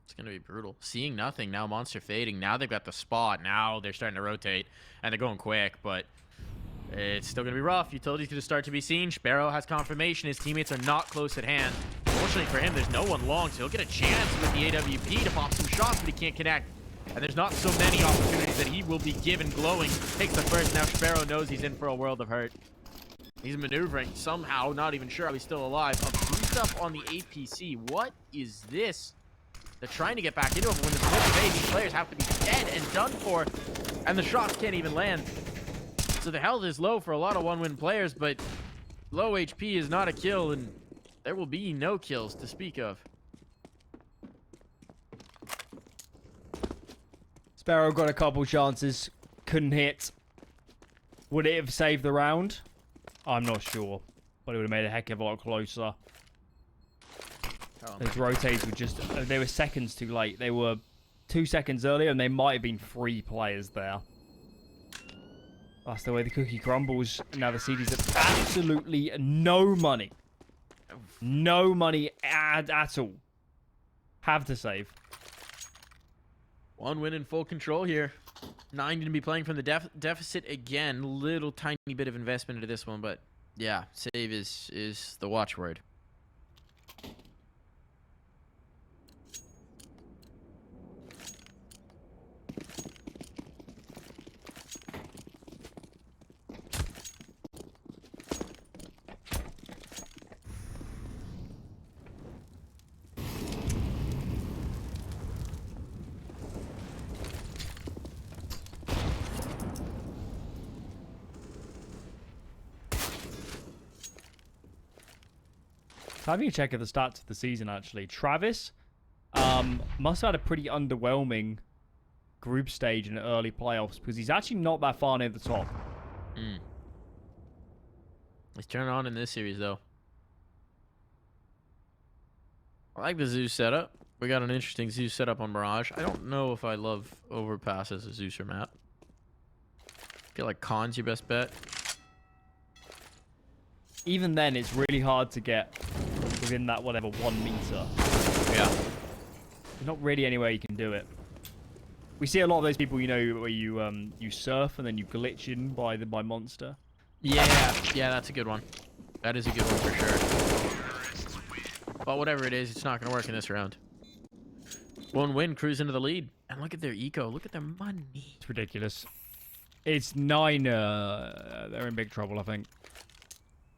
It's going to be brutal. Seeing nothing, now Monster fading, now they've got the spot, now they're starting to rotate, and they're going quick, but it's still going to be rough. Utility's going to start to be seen. Sparrow has confirmation. His teammates are not close at hand. Fortunately for him, there's no one long, so he'll get a chance with the AWP to pop some shots, but he can't connect. And there's not so many opportunities that he will be given. Glowing takes the first. Now Sparrow knows he's in for a world of hurt. He's maneuvering somehow, not even sure how he's still alive. A boost up on the APC. What is this? They're trying to get back into it, but when the split fades, these players have to be dead and done for, and the shots can't even land. So the health is low for a lot of 1-win players, but low HP is not a kill, and there will be no kills to speak of. Sparrow got a couple chances, couldn't hit. Would it have saved the round? I'm not sure, but it would have made it a heck of a lot closer. Those rotates were just, they were seconds too late. They were 2 seconds earlier, and they might have been 3 players there. That's the way the cookie crumbles. Now the CDs have absolutely no money. No money at all. Have to save. 1-win in full control here. 9 going to be playing from the deficit again. Little tiny bit of investment into this one, but yeah, save is the watchword. Having a check at the stats of the season, actually. Travis must have had a pretty underwhelming group stage in the early playoffs because he's actually not that far near the top. He's turning on in this series, though. I like the Zeus setup. We got an interesting Zeus setup on Mirage. I don't know if I love Overpass as a Zeuser map. I feel like Con's your best bet. Even then, it's really hard to get within that, whatever, 1 meter. Yeah. There's not really any way you can do it. We see a lot of those people, you know, where you surf and then you glitch in by Monster. Yeah, that's a good one. That is a good one for sure. But whatever it is, it's not going to work in this round. One win, cruise into the lead. And look at their eco. Look at their money. It's ridiculous. It's 9. They're in big trouble, I think.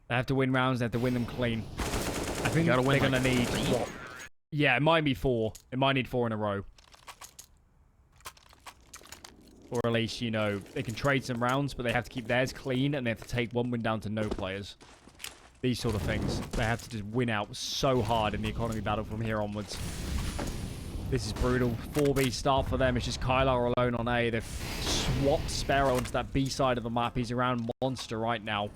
They have to win rounds. They have to win them clean. I think they're going to need... What? Yeah, it might be 4. It might need 4 in a row. Or at least, you know, they can trade some rounds, but they have to keep theirs clean, and they have to take 1 win down to no players. These sort of things. They have to just win out so hard in the economy battle from here onwards. This is brutal. 4B start for them. It's just Kylar alone on A. They've swapped Sparrow onto that B side of the map. He's around Monster right now.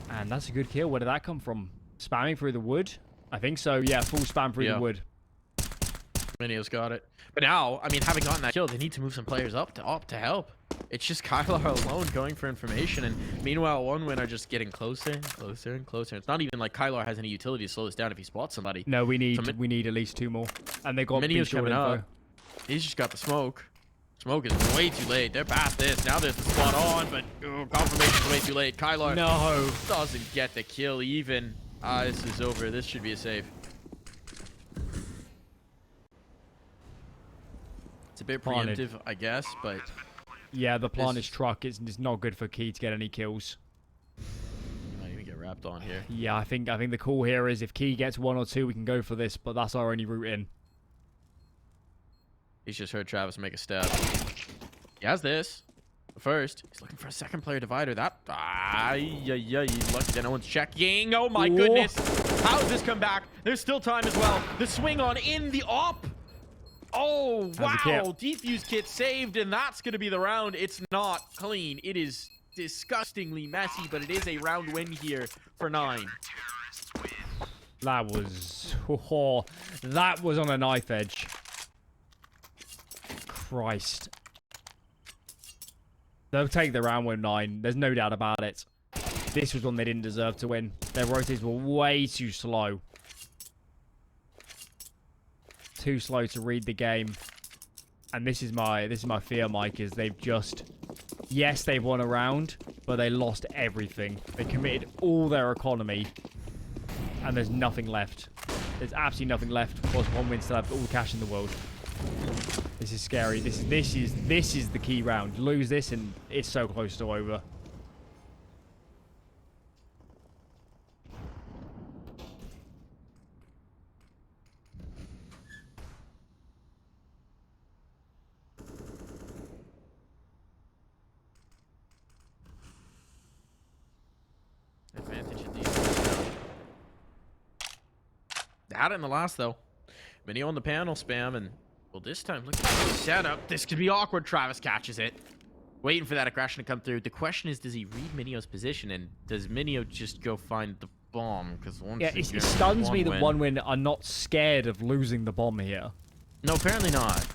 And that's a good kill. Where did that come from? Spamming through the wood? I think so. Yeah, full spam through the wood. Minio's got it. But now, I mean, having gotten that kill, they need to move some players up to help. It's just Kylar alone going for information, and meanwhile, One Win are just getting closer and closer and closer. It's not even like Kylar has any utility to slow this down if he spots somebody. No, we need at least 2 more. And they got Minio's coming up. He's just got the smoke. Smoke is way too late. They're past this. Now there's the spot on, but confirmation's way too late. Kylar doesn't get the kill even. This is over. This should be a save. It's a bit preemptive, I guess, but... Yeah, the Plantage truck is not good for Key to get any kills. He might even get wrapped on here. Yeah, I think the call here is if Key gets 1 or 2, we can go for this, but that's our only route in. He's just heard Travis make a step. He has this. First, he's looking for a second player divider. That... he's lucky that no one's checking. Oh my goodness. How does this come back? There's still time as well. The swing on in the op. Oh, wow. Defuse kit saved, and that's going to be the round. It's not clean. It is disgustingly messy, but it is a round win here for 9. That was... Oh, that was on a knife edge. Christ. They'll take the round with 9. There's no doubt about it. This was one they didn't deserve to win. Their rotates were way too slow. Too slow to read the game. And this is my fear, Mike, is they've just... Yes, they've won a round, but they lost everything. They committed all their economy. And there's nothing left. There's absolutely nothing left. Of course, One Win still have all the cash in the world. This is scary. This is the key round. Lose this and it's so close to over. Advantage at these. Had it in the last though. Minio on the panel spam, and well, this time look at the setup. This could be awkward. Travis catches it, waiting for that aggression to come through. The question is, does he read Minio's position, and does Minio just go find the bomb? Because once it stuns me that One Win are not scared of losing the bomb here. No, apparently not.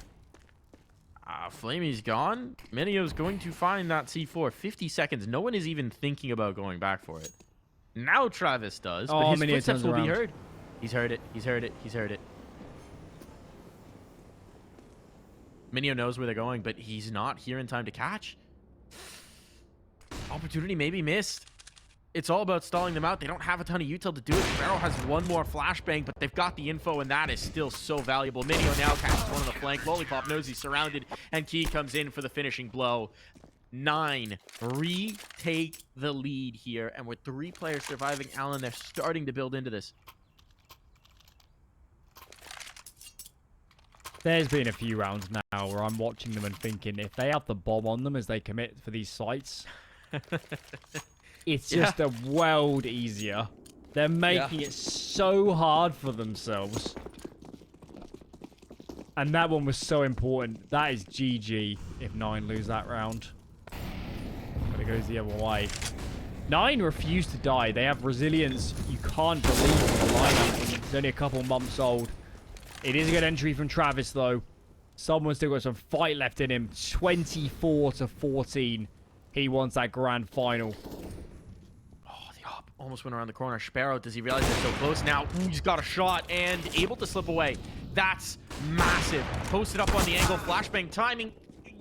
Flamey's gone. Minio's going to find that C4. 50 seconds. No one is even thinking about going back for it. Now Travis does, but his footsteps will be heard. He's heard it. He's heard it. He's heard it. Minio knows where they're going, but he's not here in time to catch. Opportunity maybe missed. It's all about stalling them out. They don't have a ton of util to do it. Sparrow has one more flashbang, but they've got the info, and that is still so valuable. Minio now catches one on the flank. Lollipop knows he's surrounded, and Key comes in for the finishing blow. 9 retake the lead here, and with 3 players surviving Allen, they're starting to build into this. There's been a few rounds now where I'm watching them and thinking, if they have the bomb on them as they commit for these sites, it's just a world easier. They're making it so hard for themselves. And that one was so important. That is GG if 9 lose that round. But it goes the other way. 9 refuse to die. They have resilience. You can't believe in the lineup. It's only a couple months old. It is a good entry from Travis, though. Someone's still got some fight left in him. 24-14. He wants that grand final. Oh, the op almost went around the corner. Sparrow, does he realize they're so close now? Ooh, he's got a shot and able to slip away. That's massive. Posted up on the angle. Flashbang timing.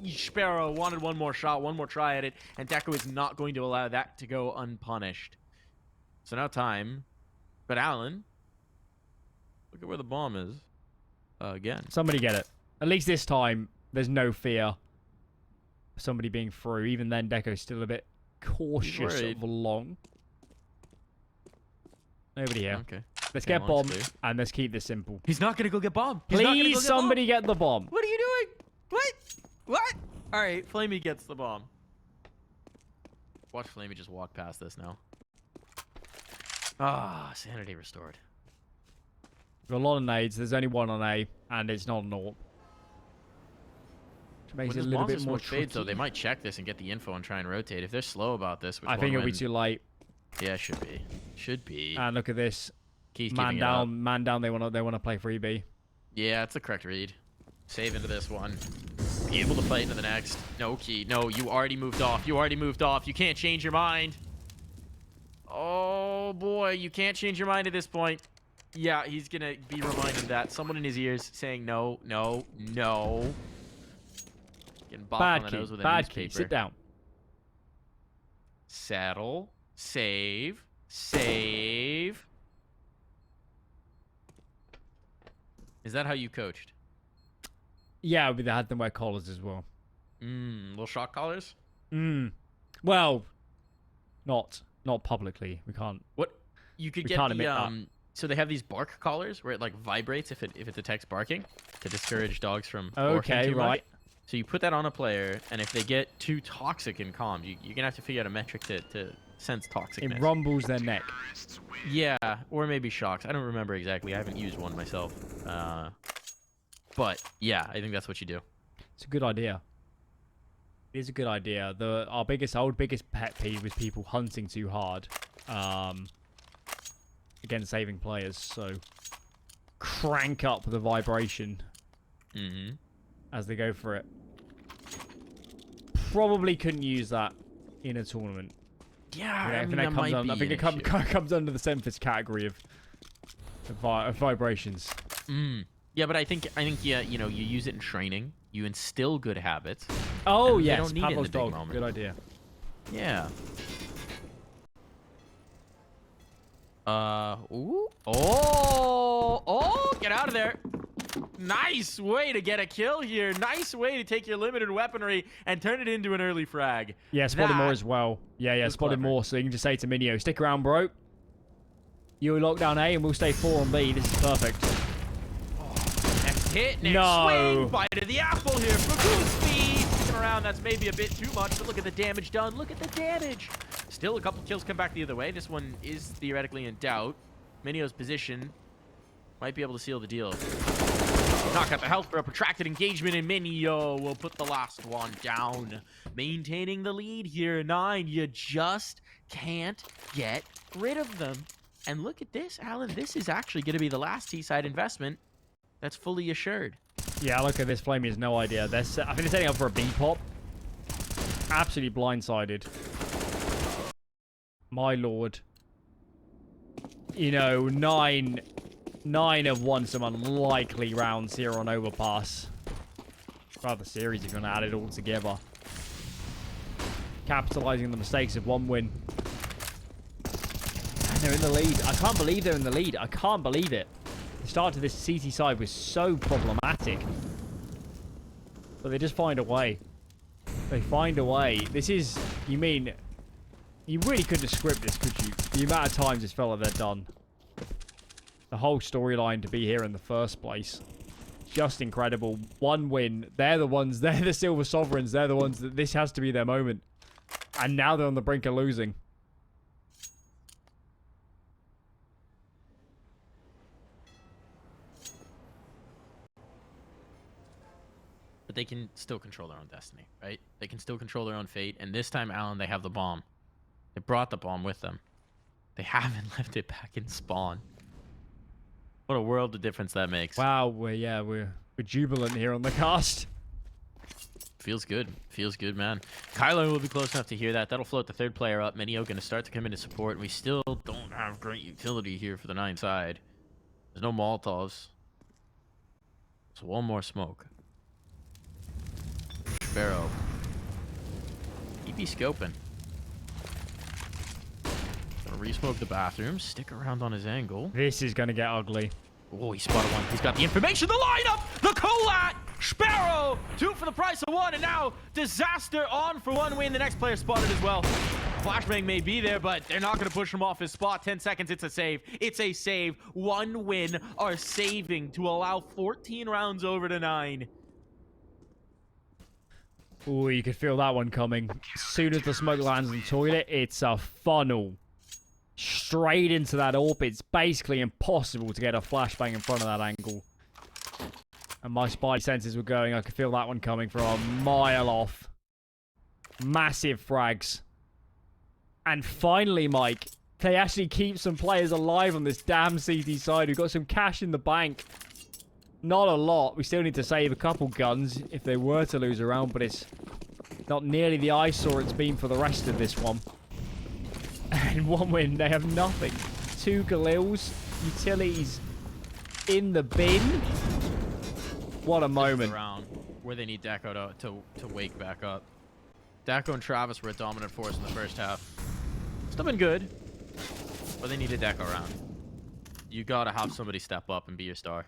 Sparrow wanted one more shot, one more try at it, and Deco is not going to allow that to go unpunished. So now time. But Alan, look at where the bomb is. Again. Somebody get it. At least this time, there's no fear of somebody being through. Even then, Deco's still a bit cautious of long. Nobody here. Okay. Let's get bomb, and let's keep this simple. He's not going to go get bomb. Please, somebody get the bomb. What are you doing? What? What? All right, Flamey gets the bomb. Watch Flamey just walk past this now. Ah, sanity restored. Got a lot of nades. There's only one on A, and it's not an AWP. Which makes it a little bit more tricky. Fades, though, they might check this and get the info and try and rotate. If they're slow about this, I think it'll be too late. Yeah, should be. Should be. And look at this. Keith man down. They wanna play 3B. Yeah, it's a correct read. Save into this one. Be able to play into the next. No, Key. No, you already moved off. You already moved off. You can't change your mind. Oh, boy. You can't change your mind at this point. Yeah, he's going to be reminded that. Someone in his ears saying no, no, no. Getting bopped on the nose with a newspaper. Sit down. Saddle. Save. Save. Is that how you coached? Yeah, they had them wear collars as well. Little shock collars? Well, not publicly. We can't. What? You could get the so they have these bark collars where it like vibrates if it detects barking to discourage dogs from barking okay, too right. much. So you put that on a player, and if they get too toxic in comms, you're gonna have to figure out a metric to sense toxicness. It rumbles their neck. Yeah, or maybe shocks. I don't remember exactly. I haven't used one myself. But yeah, I think that's what you do. It's a good idea. It is a good idea. Our biggest pet peeve was people hunting too hard, against saving players. So crank up the vibration as they go for it. Probably couldn't use that in a tournament. Yeah, I mean, that might be I think it comes under the Semphis category of vibrations. Yeah, but I think yeah, you use it in training. You instill good habits. Oh yes, don't need it in the big moment. Good idea. Yeah. Ooh. Oh, get out of there. Nice way to get a kill here. Nice way to take your limited weaponry and turn it into an early frag. Yeah, spotted more as well. Yeah, spotted more. So you can just say to Minio, stick around, bro. You lock down A and we'll stay 4 on B. This is perfect. Next hit, next swing. Bite of the apple here for cool speed. Sticking around, that's maybe a bit too much, but look at the damage done. Look at the damage. Still a couple kills come back the other way. This one is theoretically in doubt. Minio's position might be able to seal the deal. Knock out the health for a protracted engagement, and Minio will put the last one down. Maintaining the lead here, 9. You just can't get rid of them. And look at this, Alan. This is actually going to be the last T-side investment that's fully assured. Yeah, look at this. Flamey has no idea. I think they're setting up for a B-pop. Absolutely blindsided. My lord. You know, 9 have won some unlikely rounds here on Overpass. Throughout the series, you're going to add it all together. Capitalizing on the mistakes of one win. And they're in the lead. I can't believe they're in the lead. I can't believe it. The start to this CT side was so problematic. But they just find a way. They find a way. This is... You mean... You really couldn't have scripted this, could you? The amount of times this felt like they're done. The whole storyline to be here in the first place. Just incredible. One win. They're the Silver Sovereigns. They're the ones that this has to be their moment. And now they're on the brink of losing. But they can still control their own destiny, right? They can still control their own fate. And this time, Alan, they have the bomb. They brought the bomb with them. They haven't left it back in spawn. What a world of difference that makes. Wow, we're jubilant here on the cast. Feels good. Feels good, man. Kylo will be close enough to hear that. That'll float the third player up. Minio going to start to come into support. And we still don't have great utility here for the 9 side. There's no Molotovs. So one more smoke. Sparrow. He be scoping. Gonna re-smoke the bathroom. Stick around on his angle. This is going to get ugly. Oh, he spotted one. He's got the information. The lineup! The Colat! Sparrow! 2 for the price of 1. And now Disaster on for 1 win. The next player spotted as well. Flashbang may be there, but they're not going to push him off his spot. 10 seconds. It's a save. It's a save. 1 win are saving to allow 14 rounds over to 9. Oh, you could feel that one coming. As soon as the smoke lands in the toilet, it's a funnel. Straight into that AWP. It's basically impossible to get a flashbang in front of that angle. And my spidey senses were going. I could feel that one coming from a mile off. Massive frags. And finally, Mike, they actually keep some players alive on this damn CT side. We've got some cash in the bank. Not a lot. We still need to save a couple guns if they were to lose a round, but it's not nearly the eyesore it's been for the rest of this one. And 1 win, they have nothing. 2 Galils, utilities in the bin. What a moment. Round where they need Deco to wake back up. Deco and Travis were a dominant force in the first half. Still been good, but they need a Deco round. You gotta have somebody step up and be your star.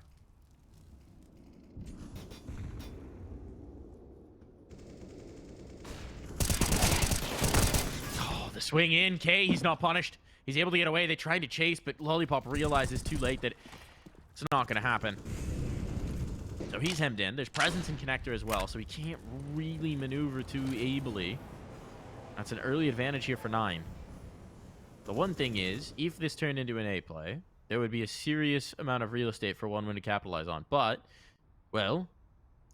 The swing in, K, he's not punished. He's able to get away. They tried to chase, but Lollipop realizes too late that it's not going to happen. So he's hemmed in. There's presence in connector as well, so he can't really maneuver too ably. That's an early advantage here for 9. The one thing is, if this turned into an A play, there would be a serious amount of real estate for 1 win to capitalize on. But, well,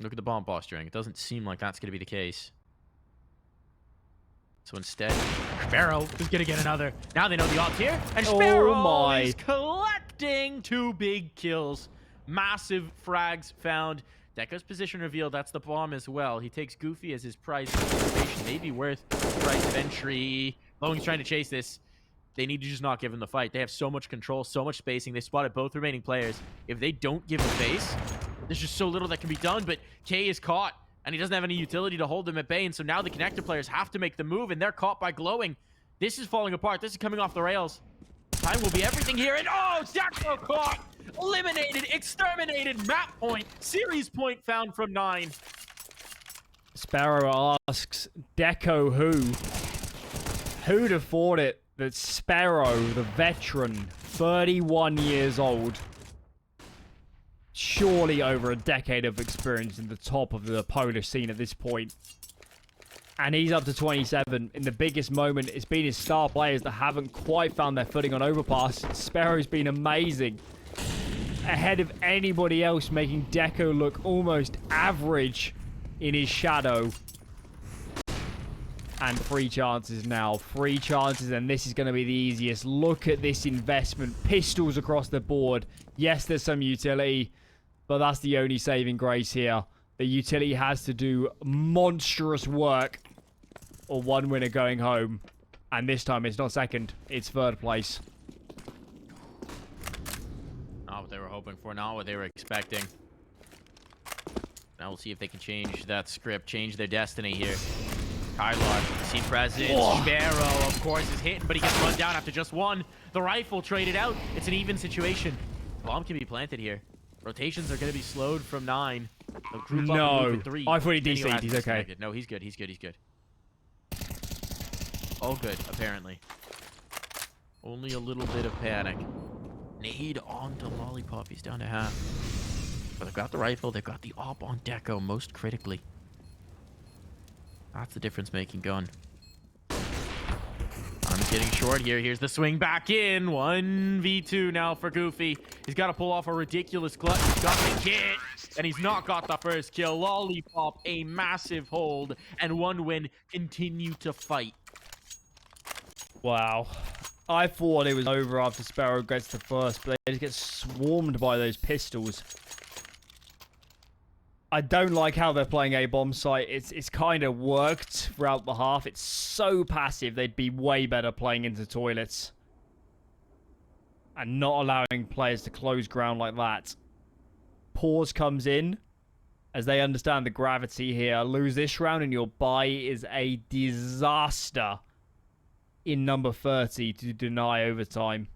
look at the bomb posturing. It doesn't seem like that's going to be the case. So instead, Sparrow is going to get another. Now they know the odds here. And Sparrow is collecting 2 big kills. Massive frags found. Deco's position revealed. That's the bomb as well. He takes Goofy as his prize participation. Maybe worth price of entry. Lowen's trying to chase this. They need to just not give him the fight. They have so much control, so much spacing. They spotted both remaining players. If they don't give a face, there's just so little that can be done. But K is caught. And he doesn't have any utility to hold them at bay. And so now the connector players have to make the move. And they're caught by glowing. This is falling apart. This is coming off the rails. Time will be everything here. And oh, Deco caught. Eliminated. Exterminated. Map point. Series point found from 9. Sparrow asks, Deco who? Who'd have thought it that Sparrow, the veteran, 31 years old, surely over a decade of experience in the top of the Polish scene at this point. And he's up to 27 in the biggest moment. It's been his star players that haven't quite found their footing on Overpass. Sparrow's been amazing. Ahead of anybody else, making Deco look almost average in his shadow. And 3 chances now. 3 chances, and this is going to be the easiest. Look at this investment. Pistols across the board. Yes, there's some utility, but that's the only saving grace here. The utility has to do monstrous work, or 1 winner going home. And this time it's not second, it's 3rd place. Not what they were hoping for, not what they were expecting. Now we'll see if they can change that script, change their destiny here. Kylon, see presence. Oh. Sparrow, of course, is hitting, but he gets run down after just 1. The rifle traded out. It's an even situation. Bomb can be planted here. Rotations are going to be slowed from 9. Group up and 3. I thought he DC'd. He's okay. No, he's good. He's good. He's good. All good, apparently. Only a little bit of panic. Nade onto Lollipop. He's down to half. But they've got the rifle. They've got the op on Deco most critically. That's the difference-making gun. Arm's getting short here. Here's the swing back in. 1v2 now for Goofy. He's got to pull off a ridiculous clutch. He's got the kit, and he's not got the first kill. Lollipop, a massive hold, and 1 win. Continue to fight. Wow. I thought it was over after Sparrow gets the first, but they just get swarmed by those pistols. I don't like how they're playing a bomb site. It's kind of worked throughout the half. It's so passive. They'd be way better playing into toilets. And not allowing players to close ground like that. Pause comes in. as they understand the gravity here. Lose this round and your buy is a disaster in number 30 to deny overtime.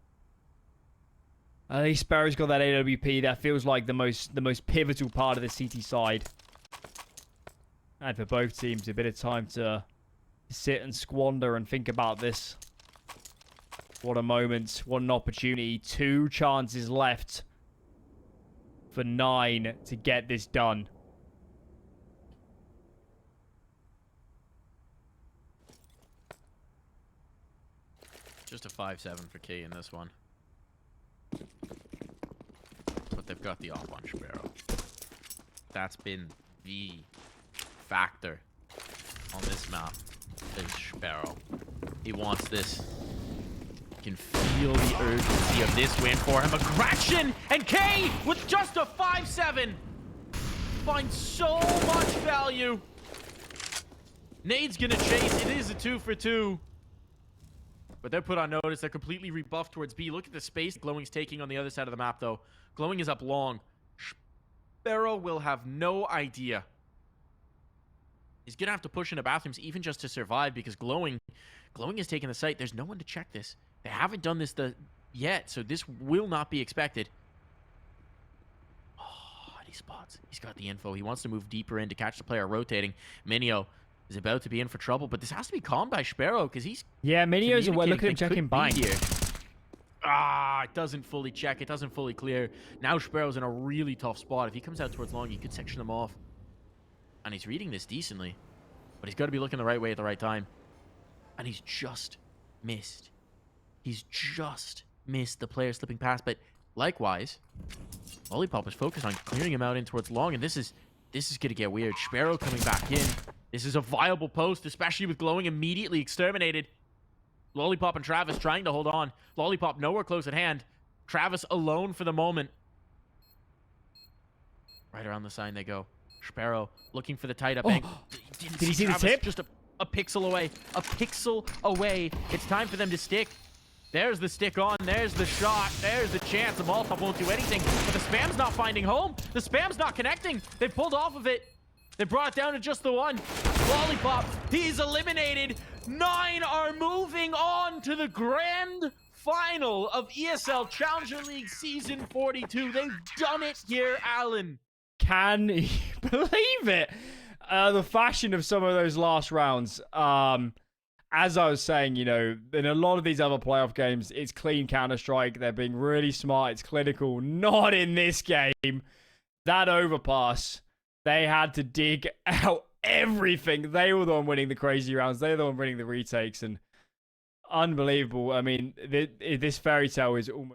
At least Sparrow's got that AWP. That feels like the most pivotal part of the CT side. And for both teams, a bit of time to sit and squander and think about this. What a moment. What an opportunity. 2 chances left for 9 to get this done. Just a 5-7 for K in this one. But they've got the off on Sparrow. That's been the factor on this map is Sparrow. He wants this. You can feel the urgency of this win for him. Aggression! And K with just a 5-7 finds so much value. Nade's gonna chase. It is a 2 for 2. But they're put on notice. They're completely rebuffed towards B. Look at the space Glowing's taking on the other side of the map, though. Glowing is up long. Sparrow will have no idea. He's going to have to push into bathrooms even just to survive because Glowing is taking the site. There's no one to check this. They haven't done this yet, so this will not be expected. Oh, and he spots. He's got the info. He wants to move deeper in to catch the player rotating. Minio is about to be in for trouble, but this has to be calmed by Sparrow because he's... Yeah, Minio's aware. Look at him checking bind here. Ah, it doesn't fully check. It doesn't fully clear. Now Sparrow's in a really tough spot. If he comes out towards long, he could section him off. And he's reading this decently. But he's got to be looking the right way at the right time. And he's just missed. He's just missed the player slipping past. But likewise, Lollipop is focused on clearing him out in towards long. And this is going to get weird. Sparrow coming back in. This is a viable post, especially with Glowing immediately exterminated. Lollipop and Travis trying to hold on. Lollipop nowhere close at hand. Travis alone for the moment. Right around the sign they go. Sparrow looking for the tight up angle. Did he see Travis, the tip? Just a pixel away. A pixel away. It's time for them to stick. There's the stick on. There's the shot. There's the chance. The Molotov won't do anything. But the spam's not finding home. The spam's not connecting. They pulled off of it. They brought it down to just the one. Lollipop, he's eliminated. 9 are moving on to the grand final of ESL Challenger League Season 42. They've done it here, Alan. Can you believe it? The fashion of some of those last rounds. As I was saying, you know, in a lot of these other playoff games, it's clean Counter-Strike. They're being really smart. It's clinical. Not in this game. That overpass, they had to dig out everything. They were the one winning the crazy rounds. They were the one winning the retakes. And unbelievable. I mean, this fairy tale is almost